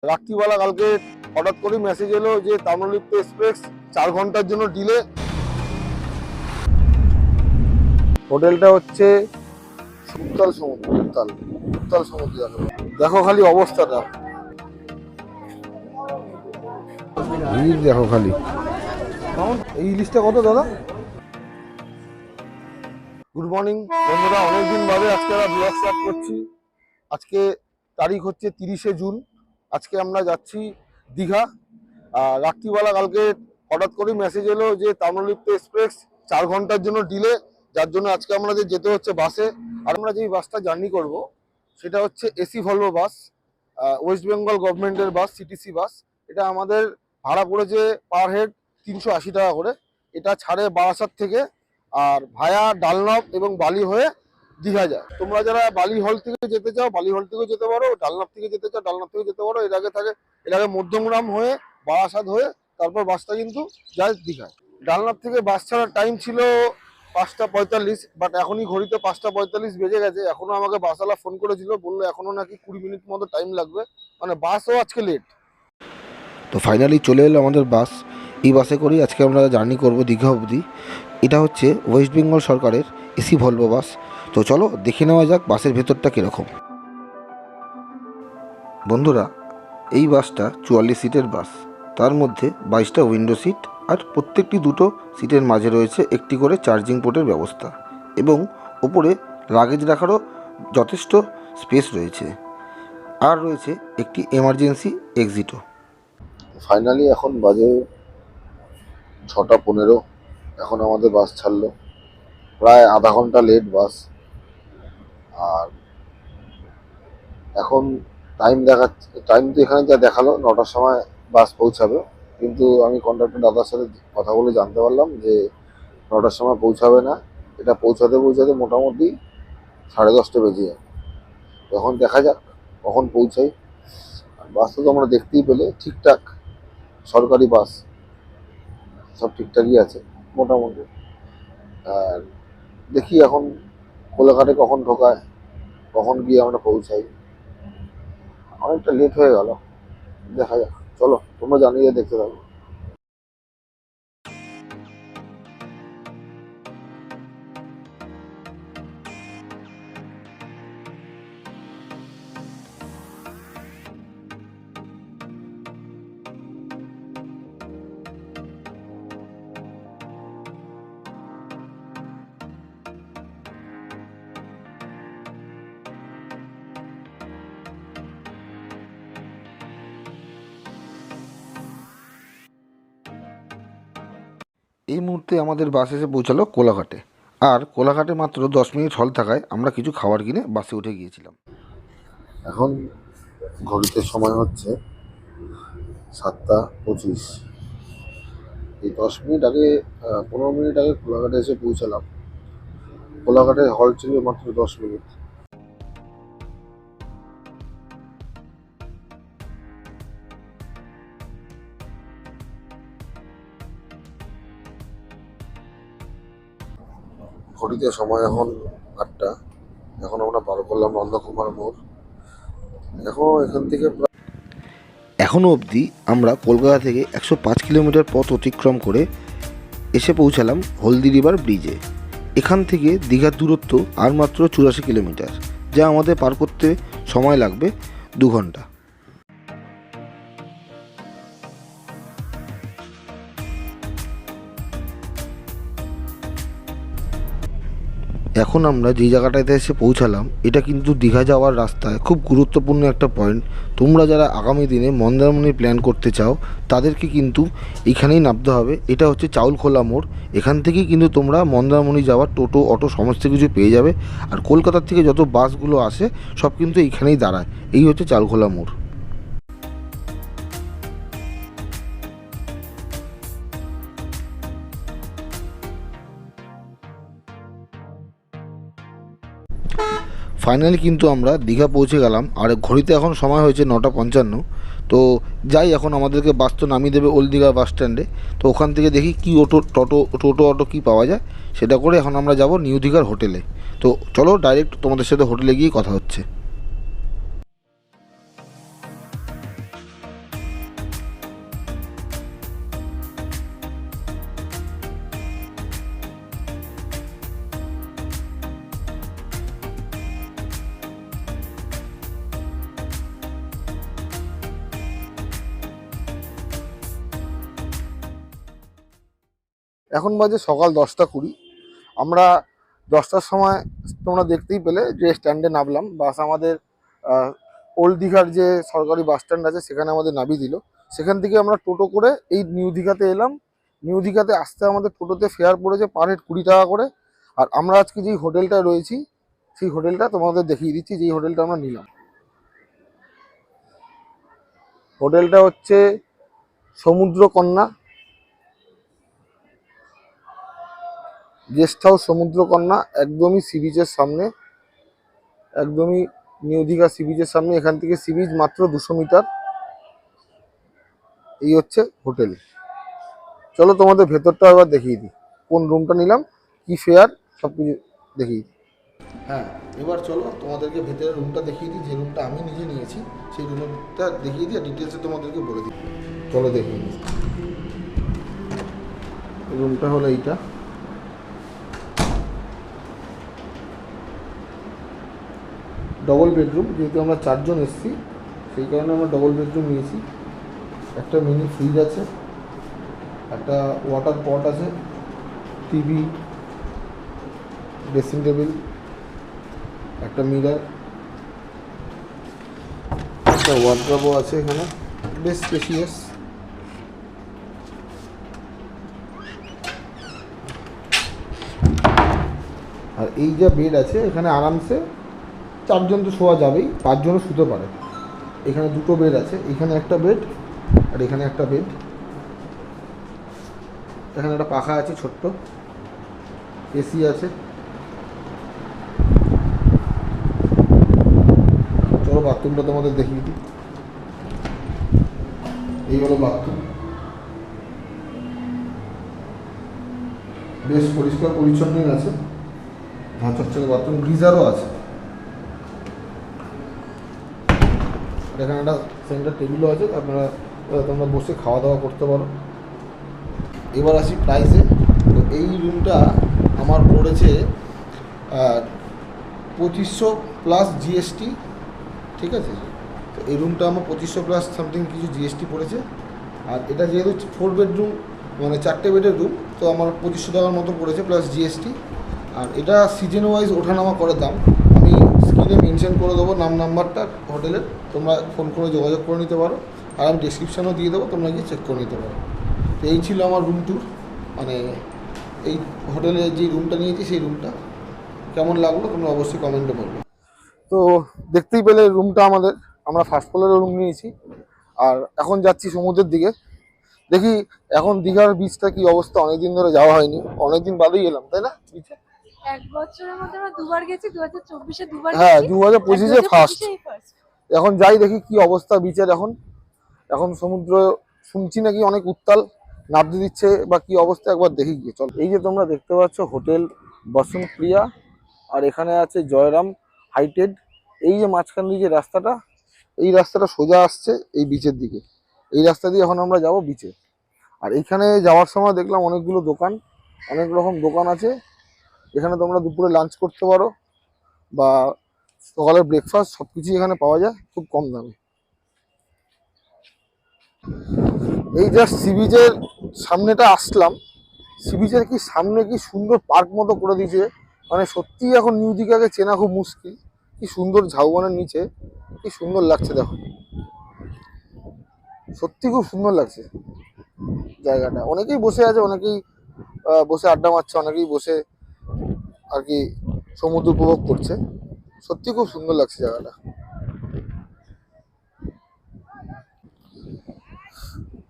রাত্রিবেলা কালকে হঠাৎ করে মেসেজ এলো যে তাম্রলিপ্ত এক্সপ্রেস 4 ঘন্টার জন্য ডিলে। হোটেলটা হচ্ছে উত্তাল সমুদ্র, উত্তাল সমুদ্র। দেখো খালি অবস্থাটা, দেখো খালি। এই ইলিশটা কত দাদা? গুড মর্নিং বন্ধুরা, অনেকদিন বাদে আজকে আমরা ব্লগ স্টার্ট করছি। আজকে তারিখ হচ্ছে 30শে জুন। আজকে আমরা যাচ্ছি দীঘা। রাত্রিবেলা কালকে হঠাৎ করে মেসেজ এলো যে তাম্রলিপ্ত এক্সপ্রেস 4 ঘন্টার জন্য ডিলে, যার জন্য আজকে আমাদের যেতে হচ্ছে বাসে। আর আমরা যেই বাসটা জার্নি করব সেটা হচ্ছে AC Volvo bus, West Bengal গভর্নমেন্টের বাস, সিটিসি বাস। এটা আমাদের ভাড়া পড়েছে পার হেড 380 টাকা করে। এটা ছাড়ে বারাসাত থেকে, আর ভায়া ডালনাপ এবং বালি হয়ে দীঘা যায়। তোমরা যারা বালি হল থেকে যেতে চাও বালি হল থেকে যেতে পারো, ডালনাপ থেকে যেতে চাও ডালনাপ থেকে যেতে পারো। এর আগে মধ্যমগ্রাম হয়ে বারাসাত হয়ে তারপর বাসটা কিন্তু যায় দীঘায়। ডালনাপ থেকে বাস ছাড়ার টাইম ছিল 5টা 45, বাট এখনই ঘড়িতে 5টা 45 বেজে গেছে। এখনো আমাকে বাসওয়ালা ফোন করেছিল, বললো এখনো নাকি 20 মিনিট মতো টাইম লাগবে, মানে বাসও আজকে লেট। তো ফাইনালি চলে এলো আমাদের বাস। এই বাসে করেই আজকে আমরা জার্নি করব দীঘা অবধি। এটা হচ্ছে ওয়েস্ট বেঙ্গল সরকারের এসি ভলভো বাস। তো চলো দেখে নেওয়া যাক বাসের ভেতরটা কীরকম। বন্ধুরা, এই বাসটা 44 সিটের বাস। তার মধ্যে 22টা উইন্ডো সিট, আর প্রত্যেকটি দুটো সিটের মাঝে রয়েছে একটি করে চার্জিং পোর্টের ব্যবস্থা, এবং ওপরে লাগেজ রাখারও যথেষ্ট স্পেস রয়েছে, আর রয়েছে একটি এমার্জেন্সি এক্সিটও। ফাইনালি এখন বাজে 6টা 15। এখন আমাদের বাস ছাড়লো, প্রায় আধা ঘন্টা লেট বাস। আর এখন টাইম তো এখানে যা দেখালো 9টার সময় বাস পৌঁছাবে, কিন্তু আমি কন্ডাক্টর দাদার সাথে কথা বলে জানতে পারলাম যে 9টার সময় পৌঁছাবে না। এটা পৌঁছাতে মোটামুটি 10:30 বেজে যাবে। তখন দেখা যাক কখন পৌঁছাই। আর বাস তো তোমরা দেখতেই পেলে, ঠিকঠাক সরকারি বাস, সব ঠিকঠাকই আছে মোটামুটি। আর দেখি এখন কোলাঘাটে কখন ঢোকায়, কখন গিয়ে আমরা পৌঁছাই। অনেকটা লেট হয়ে গেল, দেখা যাক। চলো তোমরা জানিয়ে দেখতে থাকো। এই মুহূর্তে আমাদের বাস এসে পৌঁছালো কোলাঘাটে। আর কোলাঘাটে মাত্র 10 মিনিট হল থাকায় আমরা কিছু খাবার কিনে বাসে উঠে গিয়েছিলাম। এখন ঘড়িতে সময় হচ্ছে 7টা 25। এই 10 মিনিট আগে, 15 মিনিট আগে কোলাঘাটে এসে পৌঁছালাম। কোলাঘাটের হল ছিল মাত্র 10 মিনিট। ঘড়িতে সময় এখন 8টা। এখন আমরা পার করলাম নন্দকুমার মোড়। এখন এখান থেকে এখনও অবধি আমরা কলকাতা থেকে 105 কিলোমিটার পথ অতিক্রম করে এসে পৌঁছালাম হলদি রিভার ব্রিজে। এখান থেকে দীঘার দূরত্ব আর মাত্র 84 কিলোমিটার, যা আমাদের পার করতে সময় লাগবে 2 ঘন্টা। এখন আমরা যেই জায়গাটাতে এসে পৌঁছালাম, এটা কিন্তু দীঘা যাওয়ার রাস্তায় খুব গুরুত্বপূর্ণ একটা পয়েন্ট। তোমরা যারা আগামী দিনে মন্দারমণি প্ল্যান করতে চাও তাদেরকে কিন্তু এখানেই নামতে হবে। এটা হচ্ছে চাউলখোলা মোড়। এখান থেকেই কিন্তু তোমরা মন্দারমণি যাওয়ার টোটো অটো সমস্ত কিছু পেয়ে যাবে। আর কলকাতার থেকে যত বাসগুলো আসে সব কিন্তু এইখানেই দাঁড়ায়। এই হচ্ছে চাউলখোলা মোড়। ফাইনালি কিন্তু আমরা দীঘা পৌঁছে গেলাম। আর ঘড়িতে এখন সময় হয়েছে 9টা 55। তো যাই, এখন আমাদেরকে বাস তো নামিয়ে দেবে ওল্ড দীঘা বাস স্ট্যান্ডে। তো ওখান থেকে দেখি কি টোটো অটো কী পাওয়া যায়, সেটা করে এখন আমরা যাব নিউ দীঘার হোটেলে। তো চলো ডাইরেক্ট তোমাদের সাথে হোটেলে গিয়ে কথা হচ্ছে। এখন বাজে সকাল 10টা 20। আমরা 10টার সময় তোমরা দেখতেই পেলে যে স্ট্যান্ডে নামলাম। বাস আমাদের ওল্ড দীঘার যে সরকারি বাস স্ট্যান্ড আছে সেখানে আমাদের নামিয়ে দিল। সেখান থেকে আমরা টোটো করে এই নিউ দীঘাতে এলাম। নিউ দীঘাতে আসতে আমাদের টোটোতে ফেয়ার পড়েছে পার হেড 20 টাকা করে। আর আমরা আজকে যেই হোটেলটায় রয়েছি সেই হোটেলটা তোমাদের দেখিয়ে দিচ্ছি, যেই হোটেলটা আমরা নিলাম। হোটেলটা হচ্ছে সমুদ্রকন্যা গেস্ট হাউস, সমুদ্রকন্যা, একদমই সি বিচের সামনে, একদমই নিউ দীঘা সি বিচের সামনে। এখান থেকে সি বিচ মাত্র 200 মিটার। এই হচ্ছে হোটেল। চলো তোমাদের ভেতরটা এবার দেখিয়ে দিই, কোন রুমটা নিলাম, কি ফেয়ার, সব কিছু দেখিয়ে দিই। হ্যাঁ, এবার চলো তোমাদেরকে ভেতরের রুমটা দেখিয়ে দিই, যে রুমটা আমি নিজে নিয়েছি সেই রুমটা দেখিয়ে দিই আর ডিটেলসে তোমাদেরকে বলে দিই। চলো দেখিয়ে দিই। রুমটা হলো এইটা। ডবল বেডরুম, যেহেতু আমরা 4 জন এসেছি সেই কারণে আমরা ডবল বেডরুম নিয়েছি। একটা মিনি ফ্রিজ আছে, একটা ওয়াটার পট আছে, টিভি, ড্রেসিং টেবিল, একটা মিরর, একটা ওয়ার্ড্রবও আছে এখানে, বেশ স্পেশিয়াস। আর এই যা বেড আছে এখানে আরামসে 4 জন তো শোয়া যাবেই, 5 জনও শুতে পারে। এখানে 2টো বেড আছে, এখানে একটা বেড আর এখানে একটা বেড। এখানে একটা পাখা আছে ছোট্ট, এসি আছে। চলো বাথরুমটা তোমাদের দেখিয়ে দিই। এই হলো বাথরুম, বেশ পরিষ্কার পরিচ্ছন্নই আছে, ঝকঝকে বাথরুম, গিজারও আছে। আর এখানে একটা সেন্টার টেবিলও আছে, তোমরা বসে খাওয়া দাওয়া করতে পারো। এবার আসি প্রাইসে। তো এই রুমটা আমার পড়েছে 2500 প্লাস জিএসটি, ঠিক আছে। তো এই রুমটা আমার 2500 প্লাস সামথিং কিছু জিএসটি পড়েছে। আর এটা যেহেতু 4 বেডরুম, মানে 4টে বেডের রুম, তো আমার 2500 টাকার মতো পড়েছে প্লাস জিএসটি। আর এটা সিজন ওয়াইজ ওঠানামা করে দাম, আমি স্ক্রিনে মেনশন করে দেবো নাম্বারটা হোটেলের, তোমরা ফোন করে যোগাযোগ করে নিতে পারো। আর আমি ডেসক্রিপশানও দিয়ে দেবো, তোমরা গিয়ে চেক করে নিতে পারো। তো এই ছিল আমার রুম ট্যুর, মানে এই হোটেলে যে রুমটা নিয়েছি সেই রুমটা কেমন লাগলো তোমরা অবশ্যই কমেন্টে বলবে। তো দেখতেই পেলে রুমটা আমরা ফার্স্ট ফ্লোরে রুম নিয়েছি। আর এখন যাচ্ছি সমুদ্রের দিকে, দেখি এখন দীঘার বিচটা কি অবস্থা। অনেকদিন ধরে যাওয়া হয়নি, অনেকদিন বাদেই এলাম, তাই না? বিচে 1 বছরের মধ্যে আমরা দুবার গেছি, 2024-এ দুবার হ্যাঁ, গেছি, 2025-এ ফার্স্ট। 2025-এই ফার্স্ট। এখন যাই দেখি কি অবস্থা বিচের। এখন সমুদ্র শুনছি নাকি অনেক উত্তাল, নাবতে দিচ্ছে বা কি অবস্থা, একবার দেখি গিয়ে। চল, এই যে তোমরা দেখতে পাচ্ছ হোটেল বসন্তপ্রিয়া, আর এখানে আছে জয়রাম হাইটেড। এই যে মাঝখান দিয়ে যে রাস্তাটা, এই রাস্তাটা সোজা আসছে এই বিচের দিকে। এই রাস্তা দিয়ে এখন আমরা যাব বিচে। আর এখানে যাওয়ার সময় দেখলাম অনেকগুলো দোকান, অনেক রকম দোকান আছে। এখানে তোমরা দুপুরে লাঞ্চ করতে পারো বা সকালের ব্রেকফাস্ট, সব কিছুই এখানে পাওয়া যায় খুব কম দামে। এই জাস্ট সি বিচের সামনেটা আসলাম, সি বিচের কি সামনে কি সুন্দর পার্ক মতো করে দিয়েছে, মানে সত্যি এখন নিউ দীঘাকে চেনা খুব মুশকিল। কি সুন্দর ঝাউবনের নিচে, কি সুন্দর লাগছে দেখো, সত্যি খুব সুন্দর লাগছে জায়গাটা। অনেকেই বসে আছে, অনেকেই বসে আড্ডা মারছে, অনেকেই বসে আর কি সমুদ্র উপভোগ করছে। সত্যি খুব সুন্দর লাগছে জায়গাটা।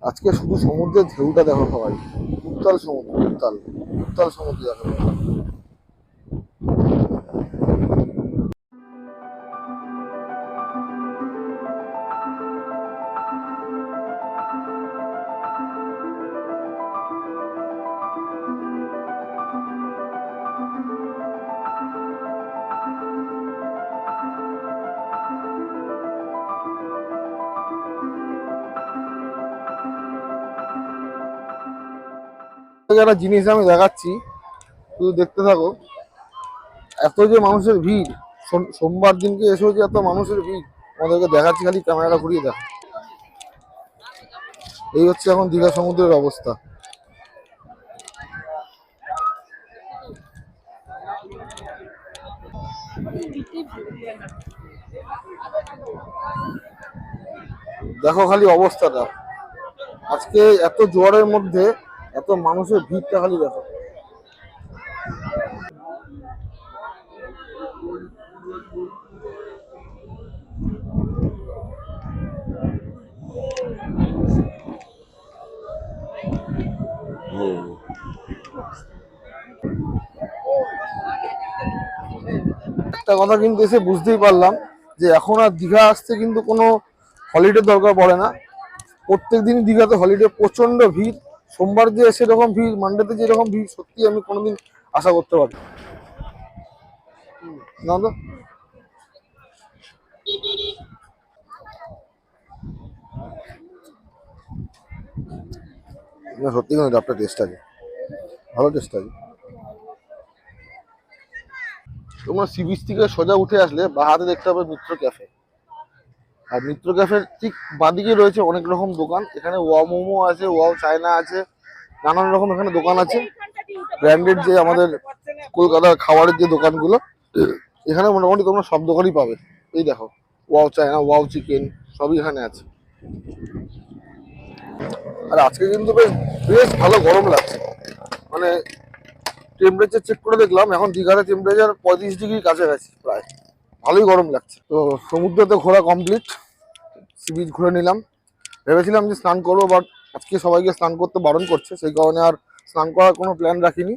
আজকে শুধু সমুদ্রের ঢেউটা দেখো সবাই, উত্তাল সমুদ্র, উত্তাল উত্তাল সমুদ্র দেখো। একটা জিনিস আমি দেখাচ্ছি, শুধু দেখতে থাকো। এত যে মানুষের ভিড়, সোমবার দিনকে এসেও যে এত মানুষের ভিড়, আমাদেরকে দেখাচ্ছি, খালি ক্যামেরাটা ঘুরিয়ে দেখো। এই হচ্ছে এখন দীঘা সমুদ্রের অবস্থা। দেখো খালি অবস্থাটা, আজকে এত জোয়ারের মধ্যে এত মানুষের ভিড়টা খালি দেখো। একটা কথা কিন্তু এসে বুঝতেই পারলাম যে এখন আর দীঘা আসতে কিন্তু কোনো হলিডে দরকার পড়ে না। প্রত্যেক দিন দীঘাতে হলিডে, প্রচন্ড ভিড়। সোমবার দিয়ে সেরকম ভিড়, মানডেতে যেরকম ভিড়, সত্যি আমি কোনোদিন আশা করতে পারি না। তো না, সত্যি কিন্তু ডাবটা টেস্ট আছে, ভালো টেস্ট আছে। তোমরা সি বিচ থেকে সোজা উঠে আসলে বা হাতে দেখতে হবে মিত্র ক্যাফে। আর মিত্র ক্যাফের ঠিক বাঁদিকে রয়েছে অনেক রকম দোকান। এখানে ওয়াও মোমো আছে, ওয়াও চায়না আছে, নানান রকম এখানে দোকান আছে। ব্র্যান্ডেড যে আমাদের কলকাতার খাবারের যে দোকানগুলো, এখানে মোটামুটি তোমরা সব দোকানই পাবে। এই দেখো, ওয়াও চায়না, ওয়াও চিকেন, সবই এখানে আছে। আর আজকে কিন্তু বেশ বেশ ভালো গরম লাগছে। মানে টেম্পারেচার চেক করে দেখলাম, এখন দীঘাতে টেম্পারেচার 35 ডিগ্রির কাছাকাছি প্রায়। ভালোই গরম লাগছে। তো সমুদ্রতে ঘোরা কমপ্লিট, সি বিচ ঘুরে নিলাম। ভেবেছিলাম যে স্নান করবো, বাট আজকে সবাইকে স্নান করতে বারণ করছে, সেই কারণে আর স্নান করার কোনো প্ল্যান রাখিনি।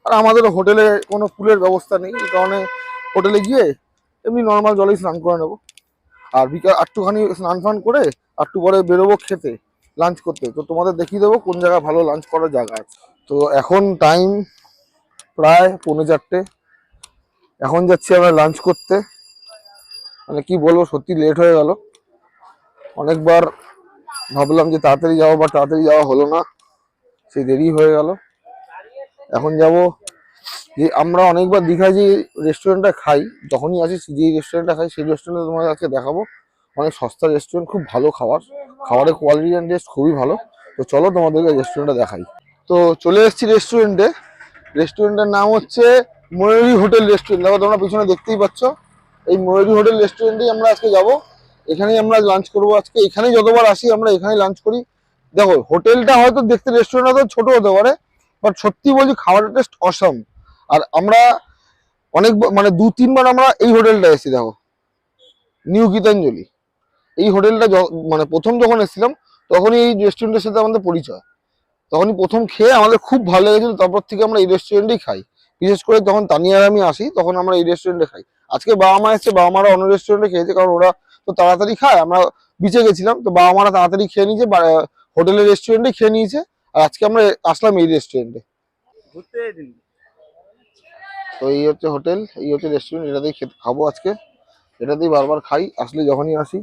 আর আমাদের হোটেলে কোনো পুলের ব্যবস্থা নেই, এই কারণে হোটেলে গিয়ে এমনি নর্মাল জলেই স্নান করে নেবো। আর বিকাল একটুখানি স্নান ফান করে একটু পরে বেরোবো খেতে, লাঞ্চ করতে। তো তোমাদের দেখিয়ে দেবো কোন জায়গায় ভালো লাঞ্চ করার জায়গা আছে। তো এখন টাইম প্রায় 4:45। এখন যাচ্ছি আমরা লাঞ্চ করতে। মানে কি বলবো, সত্যি লেট হয়ে গেল। অনেকবার ভাবলাম যে তাড়াতাড়ি যাবো, বা তাড়াতাড়ি যাওয়া হলো না, সেই দেরি হয়ে গেল। এখন যাব যে আমরা অনেকবার দীঘায় যে রেস্টুরেন্টটা খাই, যখনই আসি যে রেস্টুরেন্টটা খাই সেই রেস্টুরেন্টে তোমাদের আজকে দেখাবো। অনেক সস্তা রেস্টুরেন্ট, খুব ভালো খাবার, খাবারের কোয়ালিটি অ্যান্ড টেস্ট খুবই ভালো। তো চলো তোমাদেরকে রেস্টুরেন্টটা দেখাই। তো চলে এসেছি রেস্টুরেন্টে। রেস্টুরেন্টের নাম হচ্ছে ময়ূরী হোটেল রেস্টুরেন্ট। দেখো তোমরা পিছনে দেখতেই পাচ্ছ, এই ময়ূরী হোটেল রেস্টুরেন্টেই আমরা আজকে যাব। এখানেই আমরা লাঞ্চ করবো আজকে। এখানেই যতবার আসি আমরা এখানেই লাঞ্চ করি। দেখো হোটেলটা হয়তো দেখতে, রেস্টুরেন্টটা তো ছোট হতে পারে, বাট সত্যি বলছি খাবারের টেস্ট অসাম। আর আমরা অনেক মানে 2-3 বার আমরা এই হোটেলটা এসেছি। দেখো, নিউ গীতাঞ্জলি, এই হোটেলটা মানে প্রথম যখন এসেছিলাম তখনই এই রেস্টুরেন্টের সাথে আমাদের পরিচয়। তখনই প্রথম খেয়ে আমাদের খুব ভালো লেগেছিল, তারপর থেকে আমরা এই রেস্টুরেন্টেই খাই। বিশেষ করে যখন তানিয়া আর আমি আসি তখন আমরা এই রেস্টুরেন্টে খাই। আজকে বাবা মা এসছে, বাবা মারা অন্য রেস্টুরেন্টে খেয়েছে, কারণ ওরা তো তাড়াতাড়ি খায়। আমরা বিচে গেছিলাম, তো বাবা মারা তাড়াতাড়ি খেয়ে নিয়েছে, হোটেলের রেস্টুরেন্টে খেয়ে নিয়েছে। আর আজকে আমরা আসলাম এই রেস্টুরেন্টে। তো এই হচ্ছে হোটেল, এই হচ্ছে রেস্টুরেন্ট, এটাতেই খাবো আজকে। এটাতেই বারবার খাই আসলে, যখনই আসি।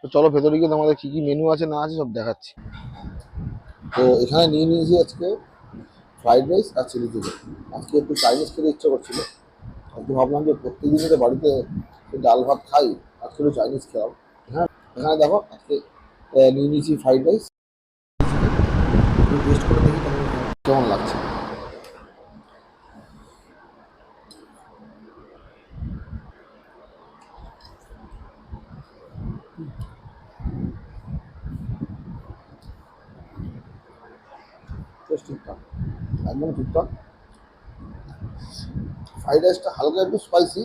তো চলো ভেতরে গিয়ে তোমাদের কি কি মেনু আছে না আছে সব দেখাচ্ছি। তো এখানে নিয়ে নিয়েছি আজকে ফ্রাইড রাইস আর চিলি চিকেন। আজকে একটু চাইনিজ খেতে ইচ্ছে করছিল, আজকে ভাবলাম যে প্রত্যেকদিন তো বাড়িতে ডাল ভাত খাই, আজকে একটু চাইনিজ খেলাম। হ্যাঁ, এখানে দেখো আজকে নিয়ে নিয়েছি ফ্রাইড রাইস। টেস্ট করে দেখি তোমার কেমন লাগছে। টেস্ট ঠিকঠাক, একদম ঠিকঠাক। ফ্রাইড রাইসটা হালকা একটু স্পাইসি,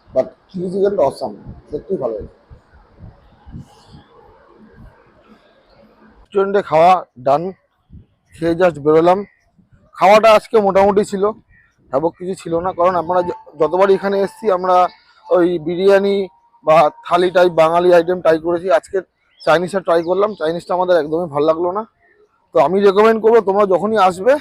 বাট চিলি চিকেনটা অসাম, সত্যি ভালো হয়েছে। রেস্টুরেন্টে খাওয়া ডান, খেয়ে জাস্ট বেরোলাম। খাওয়াটা আজকে মোটামুটি ছিল, হ্যাবক কিছু ছিল না। কারণ আমরা যতবার এখানে এসেছি আমরা ওই বিরিয়ানি বা থালি টাইপ বাঙালি আইটেম ট্রাই করেছি। আজকে চাইনিজটা ট্রাই করলাম, চাইনিজটা আমাদের একদমই ভালো লাগলো না। তো আমি রেকমেন্ড করবো তোমরা যখনই আসবে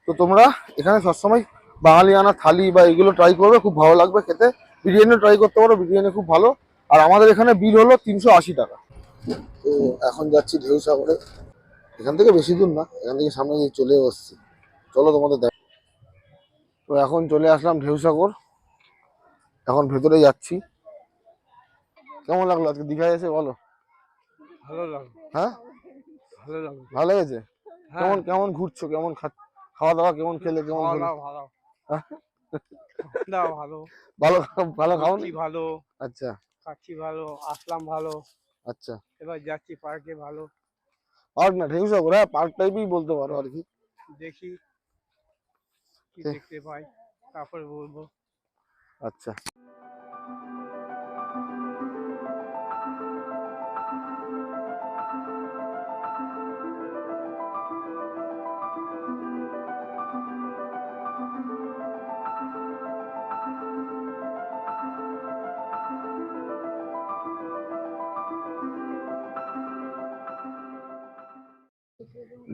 তো তোমরা এখানে সবসময় বাঙালি আনা থালি বা এগুলো ট্রাই করবে, খুব ভালো লাগবে খেতে। বিরিয়ানি ট্রাই করতে পারো, বিরিয়ানি খুব ভালো। আর আমাদের এখানে বিল হলো 380 টাকা। তো এখন যাচ্ছি ঢেউ সাগরে। এখান থেকে বেশি দূর না, এখান থেকে সামনে চলে আসছি। চলো তোমাদের দেখ। তো এখন চলে আসলাম ঢেউসাগর, এখন ভেতরে যাচ্ছি। কেমন লাগলো আজকে দীঘায় এসে বলো? ভালো লাগলো, হ্যাঁ, ভালো লাগলো। ভালো লেগেছে? হ্যাঁ, কেমন কেমন ঘুরছো, কেমন খাওয়া দাওয়া কেমন খেলে, কেমন খাওয়া হলো? দাওয়া ভালো, হ্যাঁ? দাওয়া ভালো, ভালো ভালো খাও ঘুরছি ভালো, আচ্ছা, খাচ্ছি ভালো, আসলাম ভালো, আচ্ছা, এবার যাচ্ছি পার্কে, ভালো পার্ক না ঢেউসাগর, হ্যাঁ পার্ক টাইপই বলতে পারো আর কি। দেখি কি ঠিক। দেখতে পাই, তারপরে বলবো। আচ্ছা,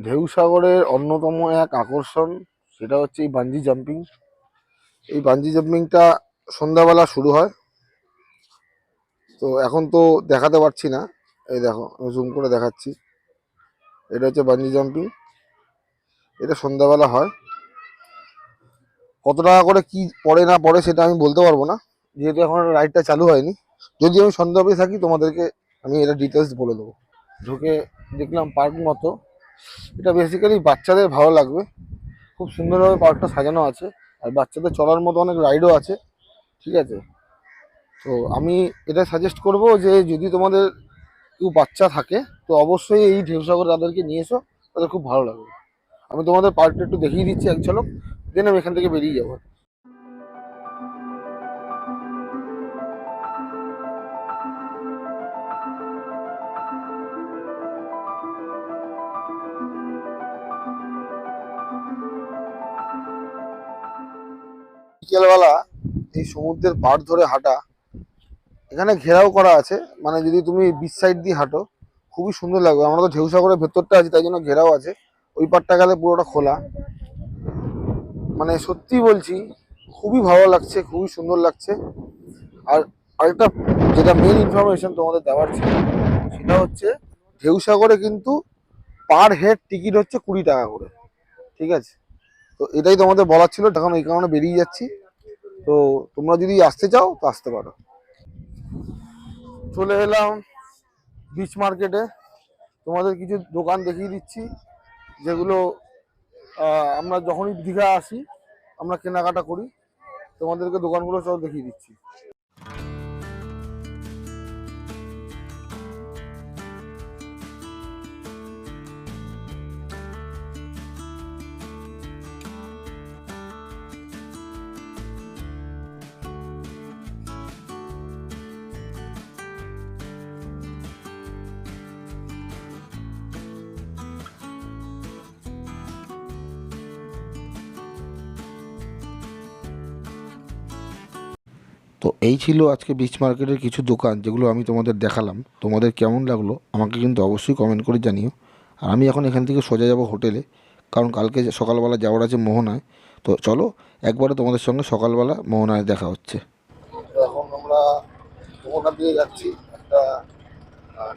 ঢেউসাগরের অন্যতম এক আকর্ষণ সেটা হচ্ছে এই বাঞ্জি জাম্পিং। এই বাঞ্জি জাম্পিংটা সন্ধ্যাবেলা শুরু হয়। তো এখন তো দেখাতে পারছি না, এই দেখো আমি জুম করে দেখাচ্ছি। এটা হচ্ছে বাঞ্জি জাম্পিং, এটা সন্ধ্যাবেলা হয়। কত টাকা করে কি পড়ে না পড়ে সেটা আমি বলতে পারবো না, যেহেতু এখন রাইডটা চালু হয়নি। যদি আমি সন্ধ্যা অবধি থাকি তোমাদেরকে আমি এটা ডিটেলস বলে দেবো। ঢুকে দেখলাম পার্ক মতো, এটা বেসিক্যালি বাচ্চাদের ভালো লাগবে। খুব সুন্দরভাবে পার্কটা সাজানো আছে, আর বাচ্চাদের চলার মতো অনেক রাইডও আছে। ঠিক আছে, তো আমি এটা সাজেস্ট করব যে যদি তোমাদের কেউ বাচ্চা থাকে তো অবশ্যই এই ঢেউসাগর তাদেরকে নিয়ে এসো, তাদের খুব ভালো লাগবে। আমি তোমাদের পার্কটা একটু দেখিয়ে দিচ্ছি এক ঝলক, দেন আমি এখান থেকে বেরিয়ে যাবো। বিকেলবেলা এই সমুদ্রের পাড় ধরে হাঁটা, এখানে ঘেরাও করা আছে, মানে যদি তুমি বিচ সাইড দিয়ে হাঁটো খুবই সুন্দর লাগবে। আমরা তো ঢেউসাগরের ভেতরটা আছি তাই জন্য ঘেরাও আছে, ওই পাড়টা গেলে পুরোটা খোলা। মানে সত্যি বলছি খুবই ভালো লাগছে, খুবই সুন্দর লাগছে। আর আরেকটা যেটা মেন ইনফরমেশন তোমাদের দেওয়ার ছিল সেটা হচ্ছে ঢেউসাগরে কিন্তু পার হেড টিকিট হচ্ছে 20 টাকা করে। ঠিক আছে, তো এটাই তোমাদের বলার ছিল, এখন এই কারণে বেরিয়ে যাচ্ছি। তো তোমরা যদি আসতে চাও তো আসতে পারো। চলে এলাম বিচ মার্কেটে, তোমাদের কিছু দোকান দেখিয়ে দিচ্ছি যেগুলো আমরা যখনই দীঘা আসি আমরা কেনাকাটা করি। তোমাদেরকে দোকানগুলো সব দেখিয়ে দিচ্ছি। তো এই ছিল আজকে বিচ মার্কেটের কিছু দোকান যেগুলো আমি তোমাদের দেখালাম। তোমাদের কেমন লাগলো আমাকে কিন্তু অবশ্যই কমেন্ট করে জানিও। আর আমি এখন এখান থেকে সোজা যাব হোটেলে, কারণ কালকে সকালবেলা যাওয়ার আছে মোহনায়। তো চলো একবারে তোমাদের সঙ্গে সকালবেলা মোহনায় দেখা হচ্ছে। তো এখন আমরা ওখান দিয়ে যাচ্ছি, একটা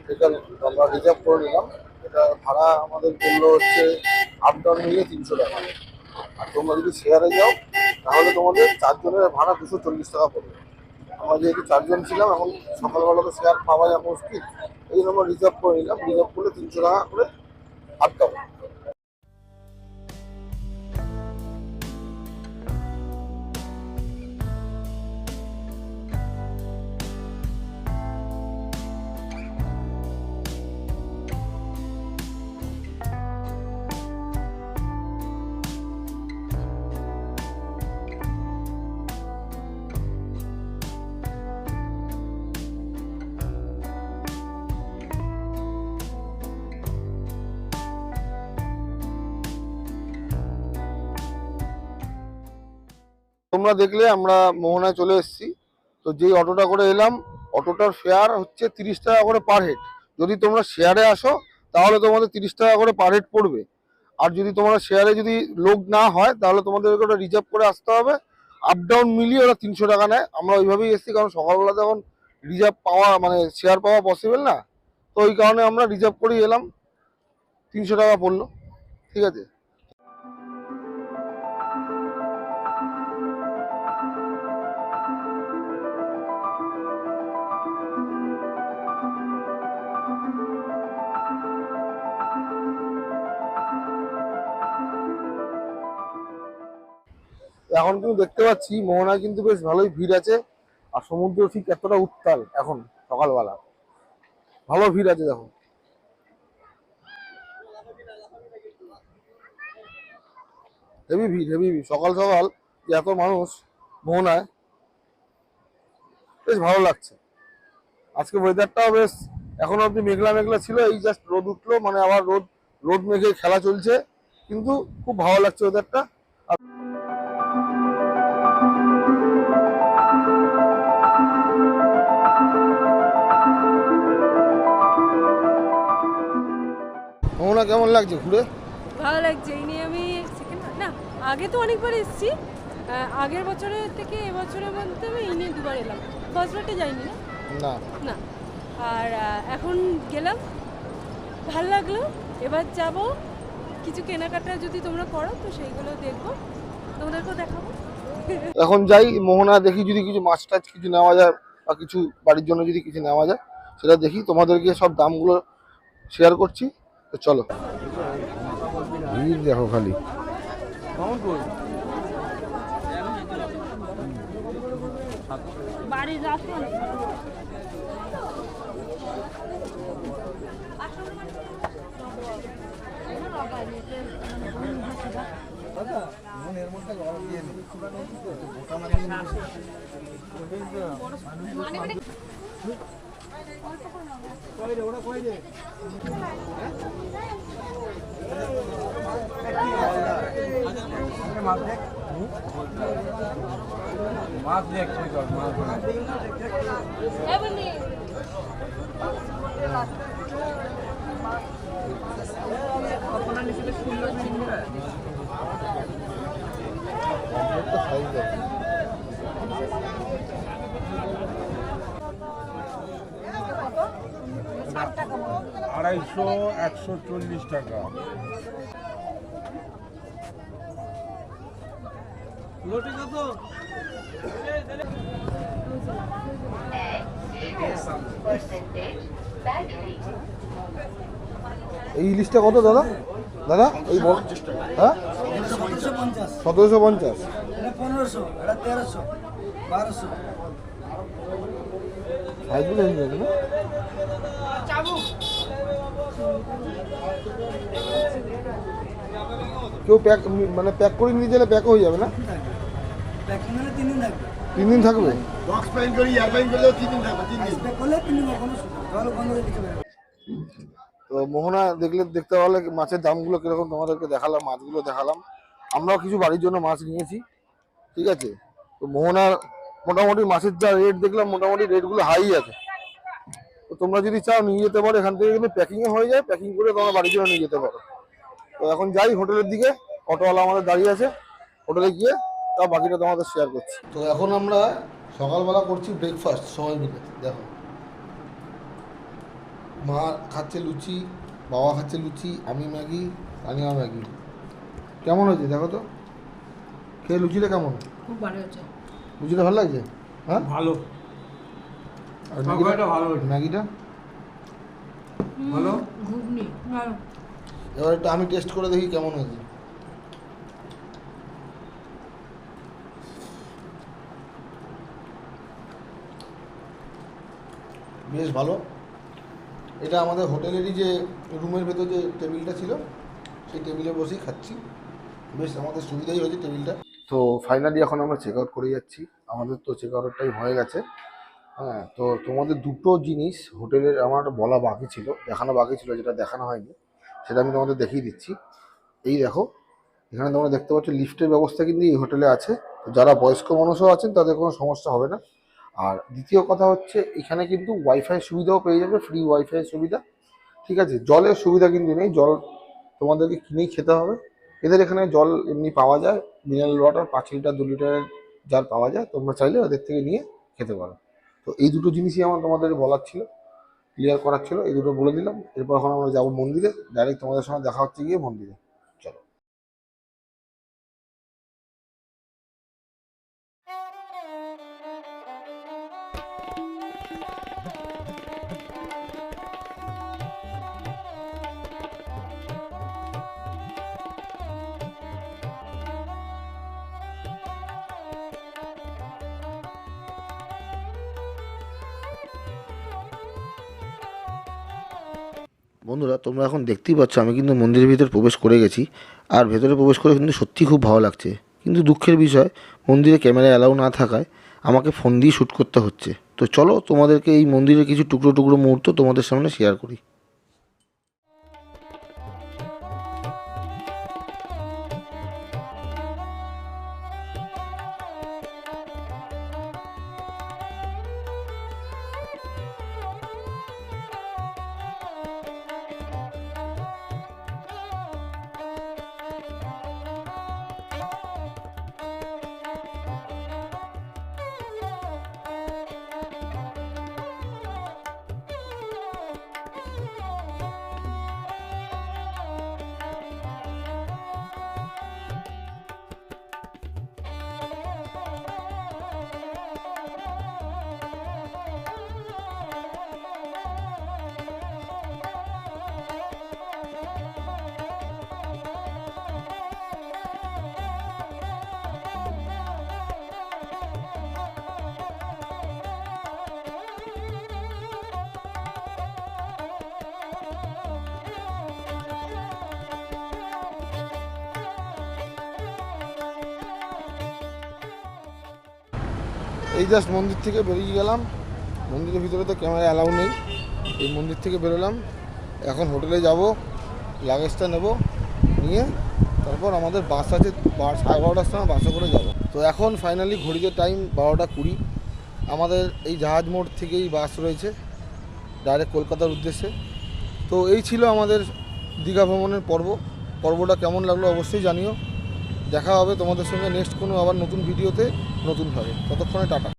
টিকেট আমরা রিজার্ভ করে নিলাম। এটা ভাড়া আমাদের বললো হচ্ছে আপ ডাউন মিলিয়ে 300 টাকা। আর তোমরা যদি শেয়ারে যাও তাহলে তোমাদের 4 জনের ভাড়া 240 টাকা পড়বে। আমরা যেহেতু 4 জন ছিলাম, এখন সকালবেলা তো শেয়ার পাওয়া যায় মুশকিল, এই জন্য আমরা রিজার্ভ করে নিলাম। রিজার্ভ করলে 300 টাকা করে আপ ডাউন। তোমরা দেখলে আমরা মোহনায় চলে এসেছি। তো যেই অটোটা করে এলাম, অটোটার ফেয়ার হচ্ছে 30 টাকা করে পার হেড। যদি তোমরা শেয়ারে আসো তাহলে তোমাদের 30 টাকা করে পার হেড পড়বে। আর যদি তোমরা শেয়ারে যদি লোক না হয় তাহলে তোমাদেরকে ওটা রিজার্ভ করে আসতে হবে। আপ ডাউন মিলিয়ে ওরা 300 টাকা নেয়। আমরা ওইভাবেই এসেছি, কারণ সকালবেলা তখন রিজার্ভ পাওয়া মানে শেয়ার পাওয়া পসিবল না। তো ওই কারণে আমরা রিজার্ভ করেই এলাম, 300 টাকা পড়লো। ঠিক আছে, এখন কিন্তু দেখতে পাচ্ছি মোহনায় কিন্তু বেশ ভালোই ভিড় আছে। আর সমুদ্র ঠিক এতটা উত্তাল এখন সকালবেলা। ভালো ভিড় আছে দেখো। হেভি ভিড়, হেভি ভিড়, সকাল সকাল যে এত মানুষ মোহনায়, বেশ ভালো লাগছে। আজকে ওয়েদারটাও বেশ এখনো অব্দি মেঘলা মেঘলা ছিল, এই জাস্ট রোদ উঠলো, মানে আবার রোদ রোদ মেঘে খেলা চলছে, কিন্তু খুব ভালো লাগছে ওয়েদারটা। মোহনা কেমন লাগছে ঘুরে? ভালো লাগছে। এই নিয়ে আমি সেকেন্ড না, আগে তো অনেকবার এসেছি। আগের বছরের থেকে এবছরের মধ্যে আমি এই নিয়ে দুবার এলাম। ফার্স্ট বারটা যাইনি না না না। আর এখন গেলাম, ভালো লাগলো। এবার যাব, কিছু কেনাকাটা যদি তোমরা করো তো সেইগুলো দেখবো, তোমাদেরকেও দেখাবো। এখন যাই মোহনা, দেখি যদি কিছু মাছ টাছ কিছু নেওয়া যায় বা কিছু বাড়ির জন্য যদি কিছু নেওয়া যায় সেটা দেখি, তোমাদেরকে সব দামগুলো শেয়ার করছি। তো চলো। ভিড় দেখো খালি। বাড়ির রাস্তা আড়াইশো 140 টাকা। এই ইলিশটা কত দাদা? দাদা এই বল, হ্যাঁ 1750। 1500, এটা 1300, 1200। সাইজগুলো হয়ে যাবে না? কেউ প্যাক মানে প্যাক করে নিয়ে গেলে প্যাক হয়ে যাবে না? প্যাকিং হলে 3 দিন থাকবে। 3 দিন থাকবে? বক্স প্যাকিং করি, এয়ার প্যাকিং করলেও 3 দিন থাকবে। 3 দিন প্যাক করলে 3 দিন কোনো জল বন্ধ করে দিতে পারবে। তো মোহনা দেখতে পারলে মাছের দামগুলো কিরকম তোমাদেরকে দেখালাম, মাছগুলো দেখালাম। আমরাও কিছু বাড়ির জন্য মাছ নিয়েছি, ঠিক আছে। তো মোহনার মোটামুটি মাছের যা রেট দেখলাম, মোটামুটি রেটগুলো হাই আছে। তো তোমরা যদি চাও নিয়ে যেতে পারো, এখান থেকে কিন্তু প্যাকিংয়ে হয়ে যায়, প্যাকিং করে তোমরা বাড়ির জন্য নিয়ে যেতে পারো। তো এখন যাই হোটেলের দিকে, অটোওয়ালা আমাদের দাঁড়িয়ে আছে, হোটেলে গিয়ে তা বাকিটা তোমাদের শেয়ার করছি। তো এখন আমরা সকালবেলা করছি ব্রেকফাস্ট সবাই মিলে। দেখো মা খাচ্ছে লুচি, বাবা খাচ্ছে লুচি, আমি ম্যাগি, তানিয়া ম্যাগি। কেমন হয়েছে দেখো তো, খেয়ে লুচিটা কেমন? খুব ভালো হচ্ছে। লুচিটা ভালো লাগছে? হ্যাঁ ভালো, আর তরকারিটা ভালো হয়েছে। ম্যাগিটা ভালো। ঘুগনি ভালো। এবার একটু আমি টেস্ট করে দেখি কেমন হয়েছে। বেশ ভালো। এটা আমাদের হোটেলেরই যে রুমের ভেতর যে টেবিলটা ছিল, সেই টেবিলে বসেই খাচ্ছি। বেশ আমাদের সুবিধাই হয়েছে টেবিলটা। তো ফাইনালি এখন আমরা চেক আউট করে যাচ্ছি, আমাদের তো চেক আউটের টাইম হয়ে গেছে। হ্যাঁ, তো তোমাদের দুটো জিনিস হোটেলের আমার বলা বাকি ছিল, দেখানো বাকি ছিল, যেটা দেখানো হয়নি সেটা আমি তোমাদের দেখিয়ে দিচ্ছি। এই দেখো, এখানে তোমরা দেখতে পাচ্ছ লিফটের ব্যবস্থা কিন্তু এই হোটেলে আছে। তো যারা বয়স্ক মানুষও আছেন তাদের কোনো সমস্যা হবে না। আর দ্বিতীয় কথা হচ্ছে, এখানে কিন্তু ওয়াইফাই সুবিধাও পেয়ে যাবে, ফ্রি ওয়াইফাই সুবিধা, ঠিক আছে। জলের সুবিধা কিন্তু নেই, জল তোমাদেরকে কিনেই খেতে হবে। এদের এখানে জল এমনি পাওয়া যায়, মিনারেল ওয়াটার 5 লিটার 2 লিটারের জার পাওয়া যায়, তোমরা চাইলে ওদের থেকে নিয়ে খেতে পারো। তো এই দুটো জিনিসই আমার তোমাদের বলার ছিল, ক্লিয়ার করার ছিল, এই দুটো বলে দিলাম। এরপর এখন আমরা যাবো মন্দিরে, ডাইরেক্ট তোমাদের সঙ্গে দেখা হচ্ছে গিয়ে মন্দিরে। চলো। বন্ধুরা তোমরা এখন দেখতেই পাচ্ছ আমি কিন্তু মন্দিরের ভিতর প্রবেশ করে গেছি, আর ভেতরে প্রবেশ করে কিন্তু সত্যি খুব ভালো লাগছে। কিন্তু দুঃখের বিষয় মন্দিরে ক্যামেরা অ্যালাউ না থাকায় আমাকে ফোন দিয়ে শ্যুট করতে হচ্ছে। তো চলো তোমাদেরকে এই মন্দিরের কিছু টুকরো টুকরো মুহূর্ত তোমাদের সামনে শেয়ার করি। এই জাস্ট মন্দির থেকে বেরিয়ে গেলাম। মন্দিরের ভিতরে তো ক্যামেরা অ্যালাউ নেই। এই মন্দির থেকে বেরোলাম, এখন হোটেলে যাব, লাগেজটা নেব, নিয়ে তারপর আমাদের বাস আছে 12:30টার সময় বাসে করে যাব। তো এখন ফাইনালি ঘড়িতে টাইম 12:20। আমাদের এই জাহাজ মোড় থেকেই বাস রয়েছে ডাইরেক্ট কলকাতার উদ্দেশ্যে। তো এই ছিল আমাদের দীঘা ভ্রমণের পর্বটা কেমন লাগলো অবশ্যই জানিও। দেখা হবে তোমাদের সঙ্গে নেক্সট কোনো আবার নতুন ভিডিওতে নতুনভাবে। ততক্ষণে টাটা।